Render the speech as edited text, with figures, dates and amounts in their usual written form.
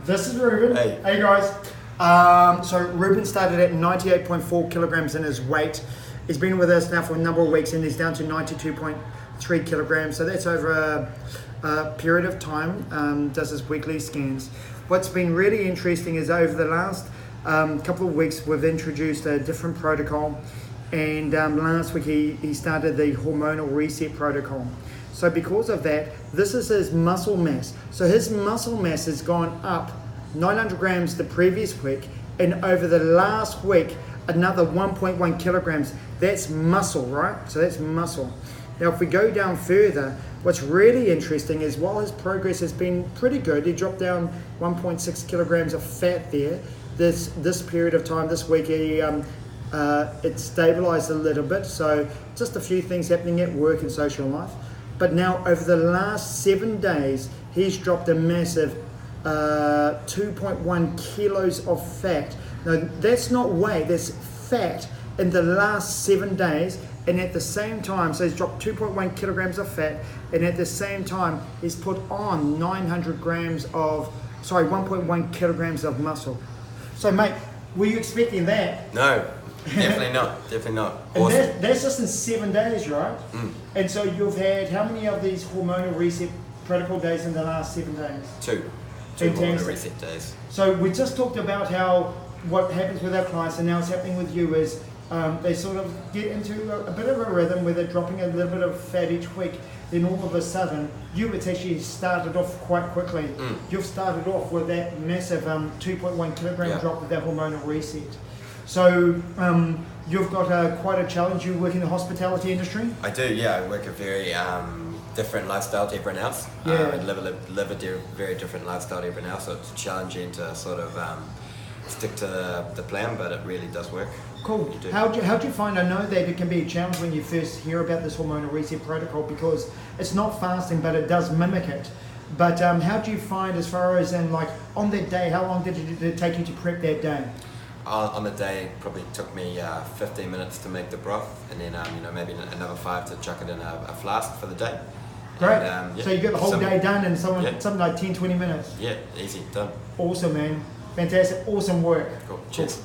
This is Reuben. Hey guys. So Reuben started at 98.4 kilograms in his weight. He's been with us now for a number of weeks and he's down to 92.3 kilograms. So that's over a period of time, does his weekly scans. What's been really interesting is over the last couple of weeks we've introduced a different protocol, and last week he started the hormonal reset protocol. So because of that, this is his muscle mass. So his muscle mass has gone up 900 grams the previous week, and over the last week another 1.1 kilograms. That's muscle, right? So that's muscle. Now if we go down further, what's really interesting is while his progress has been pretty good, he dropped down 1.6 kilograms of fat there. This period of time, this week, it stabilized a little bit. So just a few things happening at work and social life. But now over the last 7 days, he's dropped a massive 2.1 kilos of fat. Now that's not weight, that's fat in the last 7 days. And at the same time, so he's dropped 2.1 kilograms of fat, and at the same time, he's put on 1.1 kilograms of muscle. So mate, were you expecting that? No, definitely not, definitely not. Awesome. And that's just in 7 days, right? And so you've had how many of these hormonal reset protocol days in the last 7 days? Two hormonal reset days. So we just talked about how what happens with our clients, and now it's happening with you is they sort of get into a bit of a rhythm where they're dropping a little bit of fat each week. Then all of a sudden, it's actually started off quite quickly. You've started off with that massive 2.1 kilogram drop with that hormonal reset. So you've got quite a challenge. You work in the hospitality industry? I do, yeah. I work a very different lifestyle to everyone else. I live a very different lifestyle to everyone else, so it's challenging to sort of stick to the plan, but it really does work. Cool. How do you find? I know that it can be a challenge when you first hear about this hormonal reset protocol because it's not fasting, but it does mimic it. But how do you find as far as on that day, how long did it take you to prep that day? On the day, it probably took me 15 minutes to make the broth, and then maybe another 5 to chuck it in a flask for the day. Great. And, so you got the whole day done in something like 10-20 minutes? Yeah, easy, done. Awesome, man. Fantastic. Awesome work. Cool. Cheers.